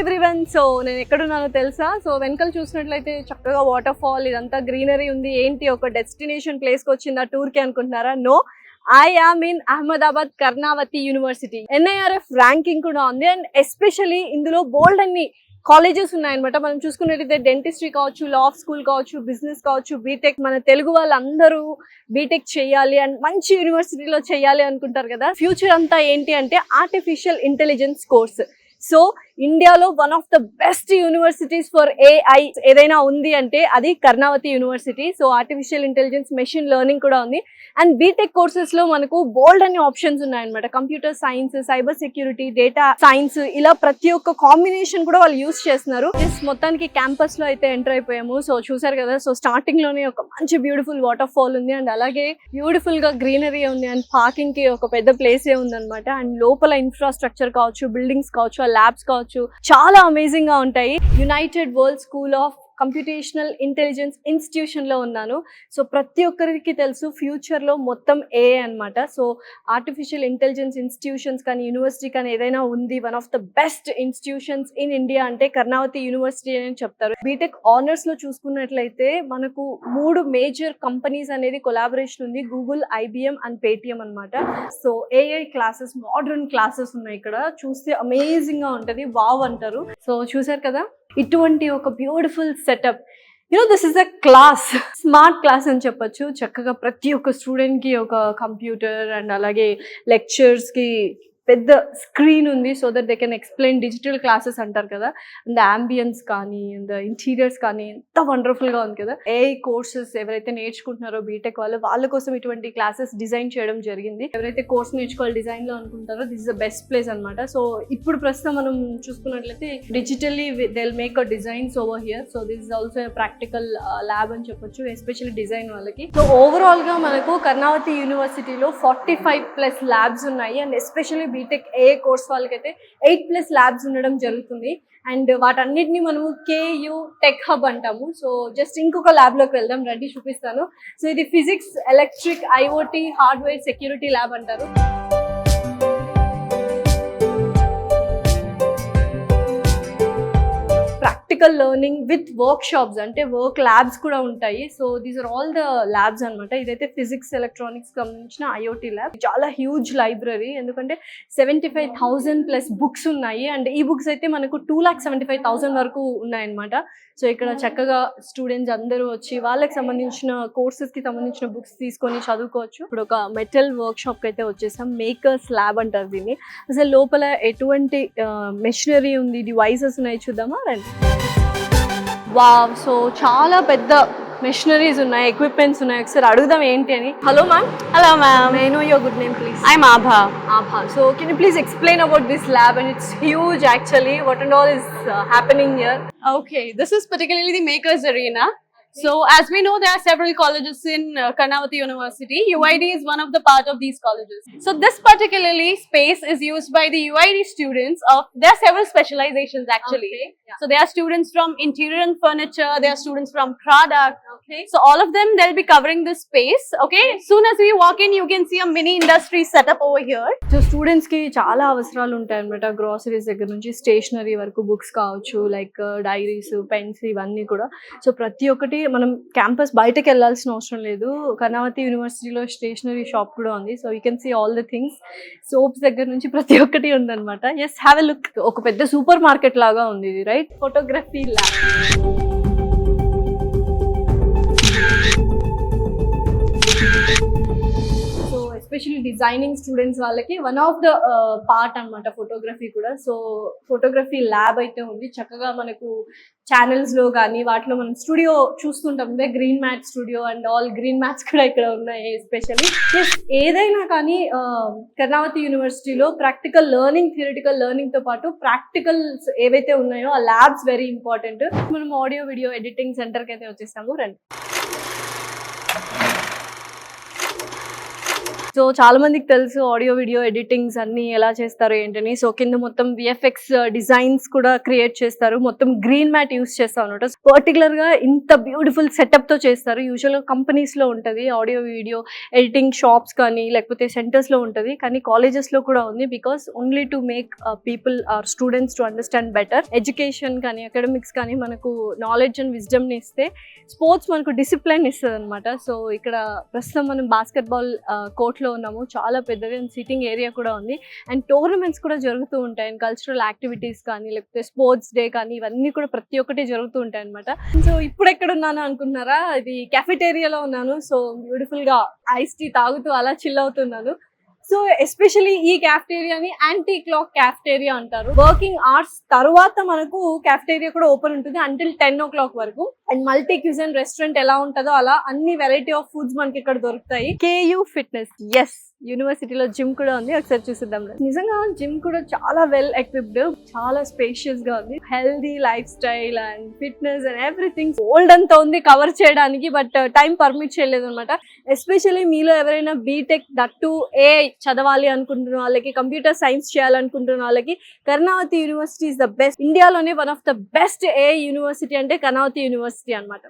Everyone. So నేను ఎక్కడున్నానో తెలుసా? So వెనకాల చూసినట్లయితే చక్కగా వాటర్ ఫాల్, ఇదంతా గ్రీనరీ ఉంది. ఏంటి ఒక డెస్టినేషన్ ప్లేస్కి వచ్చిందా టూర్కి అనుకుంటున్నారా? No, I am in Ahmedabad Karnavati university. NIRF ranking కూడా ఉంది అండ్ ఎస్పెషలీ ఇందులో బోల్డ్ అన్ని కాలేజెస్ ఉన్నాయన్నమాట. మనం చూసుకున్నట్లయితే డెంటిస్ట్రీ కావచ్చు, లా స్కూల్ కావచ్చు, బిజినెస్ కావచ్చు, బీటెక్. మన తెలుగు వాళ్ళందరూ బీటెక్ చేయాలి అండ్ మంచి యూనివర్సిటీలో చేయాలి అనుకుంటారు కదా. ఫ్యూచర్ అంతా ఏంటి అంటే ఆర్టిఫిషియల్ ఇంటెలిజెన్స్ కోర్స్. సో ఇండియాలో one of the best universities for AI ఏదైనా ఉంది అంటే అది Karnavati university. So artificial intelligence, machine learning కూడా ఉంది అండ్ బీటెక్ కోర్సెస్ లో మనకు బోల్డ్ అన్ని ఆప్షన్స్ ఉన్నాయన్నమాట. Computer science, cyber security, data science, ఇలా ప్రతి ఒక్క కాంబినేషన్ కూడా వాళ్ళు యూస్ చేస్తున్నారు. మొత్తానికి క్యాంపస్ లో అయితే ఎంటర్ అయిపోయాము. సో చూసారు కదా, సో స్టార్టింగ్ లోనే ఒక మంచి బ్యూటిఫుల్ వాటర్ ఫాల్ ఉంది అండ్ అలాగే బ్యూటిఫుల్ గా గ్రీనరీ ఉంది అండ్ పార్కింగ్ కి ఒక పెద్ద ప్లేసే ఉంది అనమాట. అండ్ లోపల ఇన్ఫ్రాస్ట్రక్చర్ కావచ్చు, బిల్డింగ్స్ కావచ్చు, ల్యాబ్స్ కావచ్చు, చాలా అమేజింగ్ గా ఉంటాయి. United world school of computational intelligence institution లో ఉన్నాను. సో ప్రతి ఒక్కరికి తెలుసు ఫ్యూచర్ లో మొత్తం AI అన్నమాట. సో ఆర్టిఫిషియల్ ఇంటెలిజెన్స్ ఇన్స్టిట్యూషన్స్ కానీ, యూనివర్సిటీ కానీ ఏదైనా ఉంది, one of the best institutions in India అంటే కర్ణావతి యూనివర్సిటీ అని చెప్తారు. బీటెక్ ఆనర్స్ లో చూసుకున్నట్లయితే మనకు 3 మేజర్ కంపెనీస్ అనేది కొలాబరేషన్ ఉంది, గూగుల్, IBM అండ్ పేటిఎం అన్నమాట. So AI classes, modern classes ఉన్నాయి ఇక్కడ. చూస్తే అమేజింగ్ గా ఉంటది, వావ్ అంటారు. సో చూసారు కదా, ఇటువంటి ఒక beautiful setup. This is a class, smart class అని చెప్పొచ్చు. చక్కగా ప్రతి ఒక్క స్టూడెంట్ కి ఒక కంప్యూటర్ అండ్ అలాగే లెక్చర్స్ కి పెద్ద స్క్రీన్ ఉంది. So that they can explain, digital classes అంటారు కదా. అండ్ అంబియన్స్ కానీ, అండ్ ఇంటీరియర్స్ కానీ ఎంత వండర్ఫుల్ గా ఉంది కదా. AI కోర్సెస్ ఎవరైతే నేర్చుకుంటున్నారో బీటెక్ వాళ్ళ కోసం ఇటువంటి క్లాసెస్ డిజైన్ చేయడం జరిగింది. ఎవరైతే కోర్స్ నేర్చుకోవాలి డిజైన్ లో అనుకుంటారో this is the best place అనమాట. సో ఇప్పుడు ప్రస్తుతం మనం చూసుకున్నట్లయితే digitally they will make a designs over here. So this is also practical lab అని చెప్పొచ్చు, ఎస్పెషల్లీ డిజైన్ వాళ్ళకి. సో ఓవరాల్ గా మనకు కర్ణావతి యూనివర్సిటీలో 45+ ల్యాబ్స్ ఉన్నాయి and especially BTech AI course వాళ్ళకైతే 8+ ల్యాబ్స్ ఉండడం జరుగుతుంది. అండ్ వాటన్నిటిని మనము KU టెక్ హబ్ అంటాము. సో జస్ట్ ఇంకొక ల్యాబ్ లోకి వెళ్దాం, రండి చూపిస్తాను. సో ఇది physics, electric, IoT, hardware, security lab అంటారు. Practical learning with workshops, అంటే వర్క్ ల్యాబ్స్ కూడా ఉంటాయి. So these are all the labs అనమాట. ఇదైతే ఫిజిక్స్, ఎలక్ట్రానిక్స్ సంబంధించిన IoT ల్యాబ్. చాలా హ్యూజ్ లైబ్రరీ, ఎందుకంటే 75,000+ బుక్స్ ఉన్నాయి అండ్ ఈ బుక్స్ అయితే మనకు 2,75,000 వరకు ఉన్నాయన్నమాట. సో ఇక్కడ చక్కగా స్టూడెంట్స్ అందరూ వచ్చి వాళ్ళకి సంబంధించిన కోర్సెస్ కి సంబంధించిన బుక్స్ తీసుకొని చదువుకోవచ్చు. ఇప్పుడు ఒక మెటల్ వర్క్ షాప్ కి అయితే వచ్చేసాం. మేకర్స్ ల్యాబ్ అంటారు దీన్ని. అసలు లోపల ఎటువంటి మెషినరీ ఉంది, డివైసెస్ ఉన్నాయి, చూద్దామా రండి. వావ్, సో చాలా పెద్ద మెషినరీస్ ఉన్నాయి, ఎక్విప్మెంట్స్ ఉన్నాయి. ఒకసారి అడుగుదాం ఏంటి అని. Hello ma'am. Hello ma'am. May I know your good name please? I'm Abha. Abha. So can you please explain about this lab? And it's huge actually. What and all is happening here? Okay, this is particularly the Makers Arena. So as we know, there are several colleges in Karnavati University. UID is one of the part of these colleges. So this particularly space is used by the UID students of, there are several specializations actually. Okay, yeah. So there are students from interior and furniture, there are students from product. Okay. So all of them, they'll be covering this space. Okay. Soon as we walk in, you can see a mini industry setup over here. So students కి చాలా అవసరాలు ఉంటాయి అనమాట. Groceries దగ్గర నుంచి stationery వరకు, books కావచ్చు, like diaries, pens, ఇవన్నీ కూడా. సో ప్రతి ఒక్కటి మనం క్యాంపస్ బయటకు వెళ్ళాల్సిన అవసరం లేదు. కర్ణావతి యూనివర్సిటీలో స్టేషనరీ షాప్ కూడా ఉంది. So you can see all the things. Soaps దగ్గర నుంచి ప్రతి ఒక్కటి ఉందన్నమాట. Yes, have a look. ఒక పెద్ద సూపర్ మార్కెట్ లాగా ఉంది ఇది, right? Photography lab. Especially designing students వాళ్ళకి వన్ ఆఫ్ ద పార్ట్ అన్నమాట ఫోటోగ్రఫీ కూడా. సో ఫోటోగ్రఫీ ల్యాబ్ అయితే ఉంది. చక్కగా మనకు ఛానల్స్ లో కానీ వాటిలో మనం స్టూడియో చూస్తుంటాం, green mat studio and all green mats కూడా ఇక్కడ ఉన్నాయి. ఎస్పెషల్లీ ఏదైనా కానీ కర్ణావతి యూనివర్సిటీలో ప్రాక్టికల్ లెర్నింగ్, థియరిటికల్ లెర్నింగ్ తో పాటు ప్రాక్టికల్స్ ఏవైతే ఉన్నాయో ఆ ల్యాబ్స్ వెరీ ఇంపార్టెంట్. మనం ఆడియో వీడియో ఎడిటింగ్ సెంటర్కి అయితే వచ్చేసాము, రండి. సో చాలా మందికి తెలుసు ఆడియో వీడియో ఎడిటింగ్స్ అన్ని ఎలా చేస్తారు ఏంటని. సో కింద మొత్తం విఎఫ్ఎక్స్ డిజైన్స్ కూడా క్రియేట్ చేస్తారు, మొత్తం గ్రీన్ మ్యాట్ యూస్ చేస్తాం అనమాట. పర్టికులర్ గా ఇంత బ్యూటిఫుల్ సెటప్ తో చేస్తారు. యూజువల్ గా కంపెనీస్ లో ఉంటది ఆడియో వీడియో ఎడిటింగ్, షాప్స్ కానీ లేకపోతే సెంటర్స్ లో ఉంటది, కానీ కాలేజెస్ లో కూడా ఉంది. Because only to make people or students to understand better. Education కానీ అకాడమిక్స్ కానీ మనకు నాలెడ్జ్ అండ్ విజ్డమ్ ని ఇస్తే, స్పోర్ట్స్ మనకు డిసిప్లిన్ ఇస్తుంది అనమాట. సో ఇక్కడ ప్రస్తుతం మనం బాస్కెట్బాల్ కోర్ట్ లో ఉన్నాము. చాలా పెద్దగా సిట్టింగ్ ఏరియా కూడా ఉంది అండ్ టోర్నమెంట్స్ కూడా జరుగుతూ ఉంటాయి. అండ్ కల్చరల్ యాక్టివిటీస్ కానీ లేకపోతే స్పోర్ట్స్ డే కానీ ఇవన్నీ కూడా ప్రతి ఒక్కటి జరుగుతూ ఉంటాయి అనమాట. సో ఇప్పుడు ఎక్కడ ఉన్నాను అనుకుంటున్నారా, ఇది కెఫెటేరియాలో ఉన్నాను. సో బ్యూటిఫుల్ గా ఐస్ టీ తాగుతూ అలా చిల్ అవుతున్నాను. సో ఎస్పెషలీ ఈ క్యాఫ్టేరియాని యాంటీ క్లాక్ క్యాఫ్టేరియా అంటారు. వర్కింగ్ అవర్స్ తర్వాత మనకు క్యాఫ్టేరియా కూడా ఓపెన్ ఉంటుంది అంటిల్ 10 o'clock వరకు. అండ్ మల్టీ క్యూజన్ రెస్టారెంట్ ఎలా ఉంటుందో అలా అన్ని వెరైటీ ఆఫ్ ఫుడ్స్ మనకి ఇక్కడ దొరుకుతాయి. కేయూ ఫిట్నెస్, ఎస్ యూనివర్సిటీలో జిమ్ కూడా ఉంది, ఒకసారి చూసిద్దాం. నిజంగా జిమ్ కూడా చాలా వెల్ ఎక్విప్డ్, చాలా స్పేషియస్ గా ఉంది. Healthy life style and fitness and everything old అంతా ఉంది కవర్ చేయడానికి, బట్ టైం పర్మిట్ చేయలేదు అనమాట. ఎస్పెషల్లీ మీలో ఎవరైనా బీటెక్ దట్టు ఏ చదవాలి అనుకుంటున్న వాళ్ళకి, కంప్యూటర్ సైన్స్ చేయాలనుకుంటున్న వాళ్ళకి Karnavati university is the best. ఇండియాలోనే వన్ ఆఫ్ ద బెస్ట్ ఏ యూనివర్సిటీ అంటే కర్ణావతి యూనివర్సిటీ అన్నమాట.